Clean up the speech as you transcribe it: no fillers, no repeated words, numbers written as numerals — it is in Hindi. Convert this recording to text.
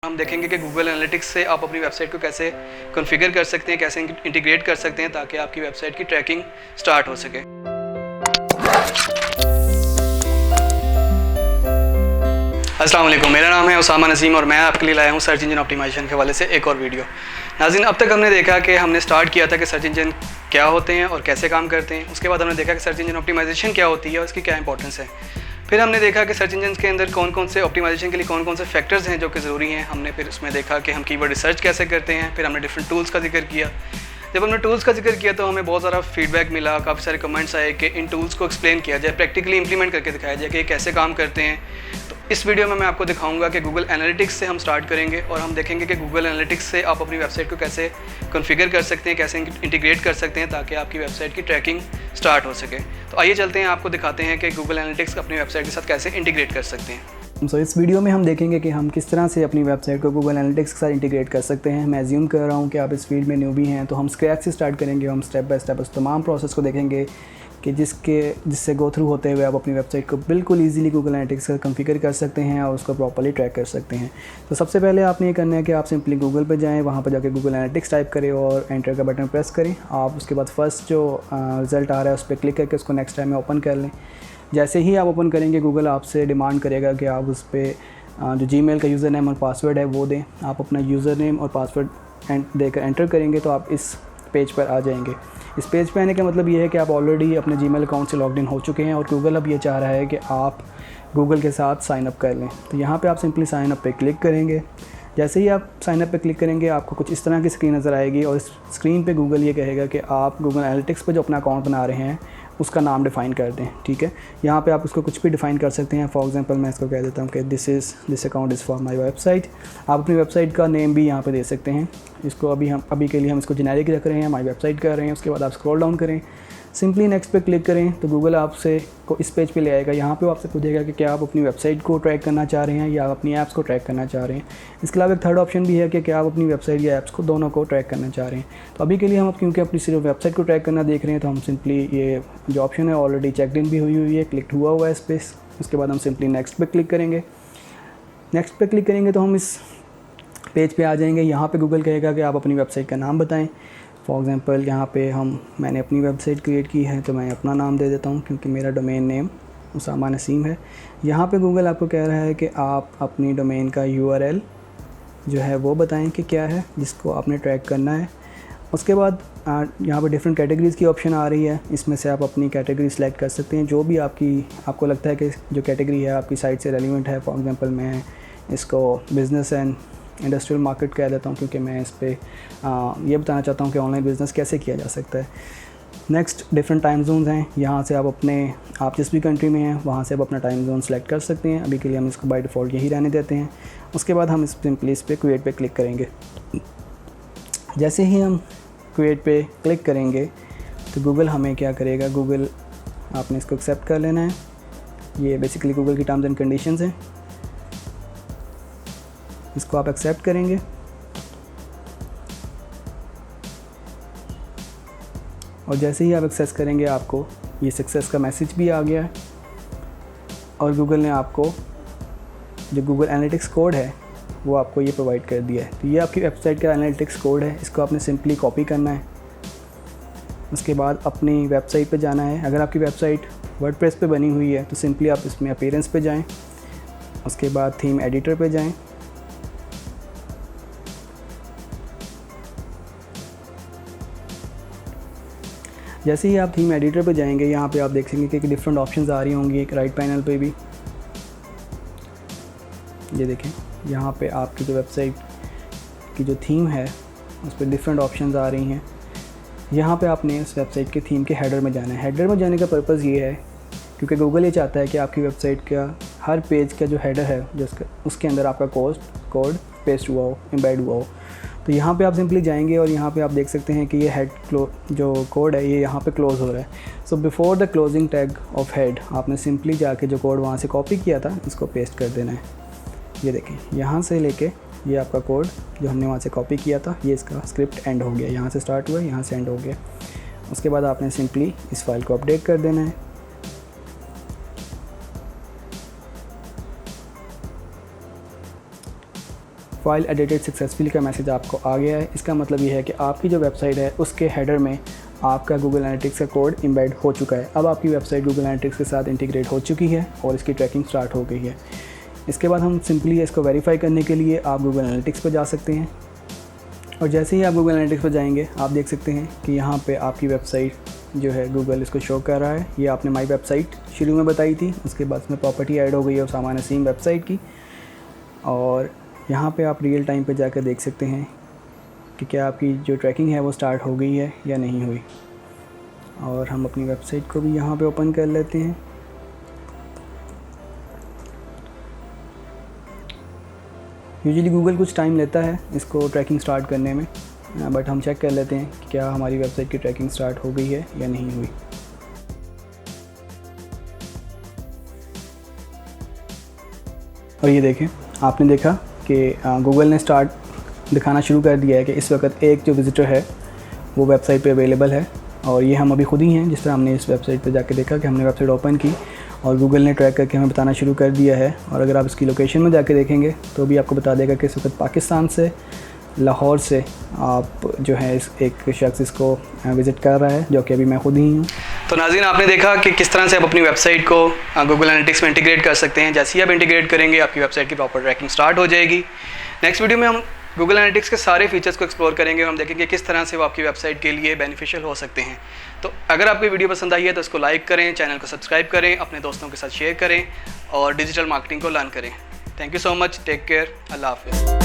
हम देखेंगे कि गूगल एनालिटिक्स से आप अपनी वेबसाइट को कैसे कॉन्फ़िगर कर सकते हैं, कैसे इंटीग्रेट कर सकते हैं ताकि आपकी वेबसाइट की ट्रैकिंग स्टार्ट हो सके। अस्सलाम वालेकुम, मेरा नाम है उसामा नसीम और मैं आपके लिए लाया हूँ सर्च इंजन ऑप्टिमाइजेशन के हवाले से एक और वीडियो। नाज़रीन, अब तक हमने देखा कि हमने स्टार्ट किया था कि सर्च इंजन क्या होते हैं और कैसे काम करते हैं। उसके बाद हमने देखा कि सर्च इंजन ऑप्टिमाइजेशन क्या होती है और उसकी क्या इंपॉर्टेंस है। फिर हमने देखा कि सर्च इंजन के अंदर कौन कौन से ऑप्टिमाइजेशन के लिए कौन कौन से फैक्टर्स हैं जो कि ज़रूरी हैं। हमने फिर उसमें देखा कि हम कीवर्ड रिसर्च कैसे करते हैं। फिर हमने डिफरेंट टूल्स का जिक्र किया। जब हमने टूल्स का जिक्र किया तो हमें बहुत सारा फीडबैक मिला, काफ़ी सारे कमेंट्स आए कि इन टूल्स को एक्सप्लेन किया जाए, प्रैक्टिकली इंप्लीमेंट करके दिखाया जाए कि ये कैसे काम करते हैं। तो इस वीडियो में मैं आपको दिखाऊंगा कि गूगल एनालिटिक्स से हम स्टार्ट करेंगे और हम देखेंगे कि गूगल एनालिटिक्स से आप अपनी वेबसाइट को कैसे कॉन्फ़िगर कर सकते हैं, कैसे इंटीग्रेट कर सकते हैं ताकि आपकी वेबसाइट की ट्रैकिंग स्टार्ट हो सके। तो आइए चलते हैं, आपको दिखाते हैं कि गूगल एनालिटिक्स अपनी वेबसाइट के साथ कैसे इंटीग्रेट कर सकते हैं। इस वीडियो में हम देखेंगे कि हम किस तरह से अपनी वेबसाइट को गूगल एनालिटिक्स के साथ इंटीग्रेट कर सकते हैं। मैं अज्यूम कर रहा हूँ कि आप इस फील्ड में न्यूबी हैं, तो हम स्क्रैच से स्टार्ट करेंगे। हम स्टेप बाय स्टेप उस तमाम प्रोसेस को देखेंगे कि जिससे गो थ्रू होते हुए आप अपनी वेबसाइट को बिल्कुल ईजिली गूगल एनालिटिक्स का कॉन्फ़िगर कर सकते हैं और उसको प्रॉपर्ली ट्रैक कर सकते हैं। तो सबसे पहले आपने ये करना है कि आप सिंपली गूगल पर जाएँ, वहाँ पर जाकर गूगल एनालिटिक्स टाइप करें और एंटर का बटन प्रेस करें। आप उसके बाद फर्स्ट जो रिज़ल्ट आ रहा है उस पर क्लिक करके उसको नेक्स्ट टाइम में ओपन कर लें। जैसे ही आप ओपन करेंगे, गूगल आपसे डिमांड करेगा कि आप उस पर जो जीमेल का यूज़र नेम और पासवर्ड है वो दें। आप अपना यूज़र नेम और पासवर्ड देकर एंटर करेंगे तो आप इस पेज पर आ जाएंगे। इस पेज पे आने का मतलब ये है कि आप ऑलरेडी अपने जीमेल अकाउंट से लॉग्ड इन हो चुके हैं और गूगल अब ये चाह रहा है कि आप गूगल के साथ साइन अप कर लें। तो यहाँ पे आप सिंपली साइन अप पे क्लिक करेंगे। जैसे ही आप साइन अप पे क्लिक करेंगे, आपको कुछ इस तरह की स्क्रीन नज़र आएगी और इस स्क्रीन पे गूगल ये कहेगा कि आप गूगल एनालिटिक्स पे जो अपना अकाउंट बना रहे हैं उसका नाम डिफ़ाइन कर दें। ठीक है, यहाँ पे आप उसको कुछ भी डिफ़ाइन कर सकते हैं। फॉर एग्जांपल मैं इसको कह देता हूँ कि this account is for my website. आप अपनी वेबसाइट का नेम भी यहाँ पे दे सकते हैं। इसको अभी के लिए हम इसको जेनेरिक रख रहे हैं, माय वेबसाइट कर रहे हैं। उसके बाद आप स्क्रॉल डाउन करें, सिंपली नेक्स्ट पे क्लिक करें तो गूगल आपसे को इस पेज पे ले आएगा। यहाँ पे आपसे पूछेगा कि क्या आप अपनी वेबसाइट को ट्रैक करना चाह रहे हैं या अपनी ऐप्स को ट्रैक करना चाह रहे हैं। इसके अलावा एक थर्ड ऑप्शन भी है कि क्या आप अपनी वेबसाइट या ऐप्स को दोनों को ट्रैक करना चाह रहे हैं। तो अभी के लिए हम क्योंकि अपनी सिर्फ वेबसाइट को ट्रैक करना देख रहे हैं तो हम सिंपली ये जो ऑप्शन है ऑलरेडी चेकड इन भी हुई है, क्लिक हुआ है इस पर। उसके बाद हम सिंपली नेक्स्ट पे क्लिक करेंगे। नेक्स्ट पे क्लिक करेंगे तो हम इस पेज पे आ जाएंगे। यहाँ पे गूगल कहेगा कि आप अपनी वेबसाइट का नाम बताएं। फॉर एग्ज़ाम्पल यहाँ पे मैंने अपनी वेबसाइट क्रिएट की है तो मैं अपना नाम दे देता हूँ क्योंकि मेरा डोमेन नेम उसामा नसीम है। यहाँ पे गूगल आपको कह रहा है कि आप अपनी डोमेन का URL जो है वो बताएं कि क्या है जिसको आपने ट्रैक करना है। उसके बाद यहाँ पे डिफरेंट कैटेगरीज़ की ऑप्शन आ रही है। इसमें से आप अपनी कैटेगरी सेलेक्ट कर सकते हैं, जो भी आपको लगता है कि जो कैटेगरी है आपकी साइट से रेलिवेंट है। फॉर एग्ज़ाम्पल मैं इसको बिज़नेस एंड इंडस्ट्रियल मार्केट कह देता हूँ क्योंकि मैं इस पर ये बताना चाहता हूँ कि ऑनलाइन बिज़नेस कैसे किया जा सकता है। नेक्स्ट डिफरेंट टाइम जोन्स हैं। यहाँ से आप जिस भी कंट्री में हैं वहाँ से आप अपना टाइम जोन सेलेक्ट कर सकते हैं। अभी के लिए हम इसको बाय डिफ़ॉल्ट यही रहने देते हैं। उसके बाद हम सिंपली इस पर क्रिएट पे क्लिक करेंगे। जैसे ही हम क्रिएट पे क्लिक करेंगे तो गूगल हमें क्या करेगा, गूगल आपने इसको एक्सेप्ट कर लेना है। ये बेसिकली गूगल की टर्म्स एंड कंडीशंस हैं, इसको आप एक्सेप्ट करेंगे। और जैसे ही आप एक्सेस करेंगे आपको ये सक्सेस का मैसेज भी आ गया है और गूगल ने आपको जो गूगल एनालिटिक्स कोड है वो आपको ये प्रोवाइड कर दिया है। तो ये आपकी वेबसाइट का एनालिटिक्स कोड है, इसको आपने सिंपली कॉपी करना है। उसके बाद अपनी वेबसाइट पे जाना है। अगर आपकी वेबसाइट वर्डप्रेस पे बनी हुई है तो सिंपली आप इसमें अपीयरेंस पे जाएं। उसके बाद थीम एडिटर पे जाएं। जैसे ही आप थीम एडिटर पे जाएंगे, यहाँ पे आप देख सकेंगे कि डिफरेंट ऑप्शंस आ रही होंगी। एक राइट पैनल पे भी ये देखें, यहाँ पे आपकी जो वेबसाइट की जो थीम है उस पर डिफरेंट ऑप्शंस आ रही हैं। यहाँ पे आपने उस वेबसाइट के थीम के हेडर में जाना है। हेडर में जाने का पर्पज़ ये है क्योंकि गूगल ये चाहता है कि आपकी वेबसाइट का हर पेज का जो हेडर है उसके अंदर आपका कोड पेस्ट हुआ हो, एम्बेड हुआ हो। तो यहाँ पे आप सिंपली जाएंगे और यहाँ पे आप देख सकते हैं कि ये जो कोड है ये यहाँ पे क्लोज़ हो रहा है। So before the closing tag of head आपने सिंपली जाके जो कोड वहाँ से कॉपी किया था इसको पेस्ट कर देना है। ये देखें, यहाँ से लेके ये आपका कोड जो हमने वहाँ से कॉपी किया था, ये इसका स्क्रिप्ट एंड हो गया। यहाँ से स्टार्ट हुआ, यहाँ से एंड हो गया। उसके बाद आपने सिंपली इस फाइल को अपडेट कर देना है। फाइल एडिटेड सक्सेसफुली का मैसेज आपको आ गया है। इसका मतलब ये है कि आपकी जो वेबसाइट है उसके हेडर में आपका गूगल एनालिटिक्स का कोड एम्बेड हो चुका है। अब आपकी वेबसाइट गूगल एनालिटिक्स के साथ इंटीग्रेट हो चुकी है और इसकी ट्रैकिंग स्टार्ट हो गई है। इसके बाद हम सिंपली इसको वेरीफाई करने के लिए आप गूगल एनालिटिक्स पर जा सकते हैं और जैसे ही आप गूगल एनालिटिक्स पर जाएंगे आप देख सकते हैं कि यहाँ पे आपकी वेबसाइट जो है गूगल इसको शो कर रहा है। ये आपने माई वेबसाइट शुरू में बताई थी, उसके बाद उसमें प्रॉपर्टी ऐड हो गई है उसामा नसीम वेबसाइट की, और यहाँ पे आप रियल टाइम पे जाकर देख सकते हैं कि क्या आपकी जो ट्रैकिंग है वो स्टार्ट हो गई है या नहीं हुई। और हम अपनी वेबसाइट को भी यहाँ पे ओपन कर लेते हैं। यूजुअली गूगल कुछ टाइम लेता है इसको ट्रैकिंग स्टार्ट करने में, बट हम चेक कर लेते हैं कि क्या हमारी वेबसाइट की ट्रैकिंग स्टार्ट हो गई है या नहीं हुई। और ये देखें, आपने देखा कि गूगल ने स्टार्ट दिखाना शुरू कर दिया है कि इस वक्त एक जो विज़िटर है वो वेबसाइट पे अवेलेबल है, और ये हम अभी खुद ही हैं। जिस तरह हमने इस वेबसाइट पे जाके देखा कि हमने वेबसाइट ओपन की और गूगल ने ट्रैक करके हमें बताना शुरू कर दिया है। और अगर आप इसकी लोकेशन में जाके देखेंगे तो भी आपको बता देगा कि इस वक्त पाकिस्तान से, लाहौर से आप जो है एक शख्स इसको विज़िट कर रहा है, जो कि अभी मैं खुद ही हूँ। तो नाज़रीन, आपने देखा कि किस तरह से आप अपनी वेबसाइट को गूगल एनालिटिक्स में इंटीग्रेट कर सकते हैं। जैसे ही आप इंटीग्रेट करेंगे आपकी वेबसाइट की प्रॉपर ट्रैकिंग स्टार्ट हो जाएगी। नेक्स्ट वीडियो में हम गूगल एनालिटिक्स के सारे फीचर्स को एक्सप्लोर करेंगे और हम देखेंगे किस तरह से वो आपकी वेबसाइट के लिए बेनिफिशियल हो सकते हैं। तो अगर आपको वीडियो पसंद आई है तो इसको लाइक करें, चैनल को सब्सक्राइब करें, अपने दोस्तों के साथ शेयर करें और डिजिटल मार्केटिंग को लर्न करें। Thank you so much, take care, अल्लाह हाफ़िज़।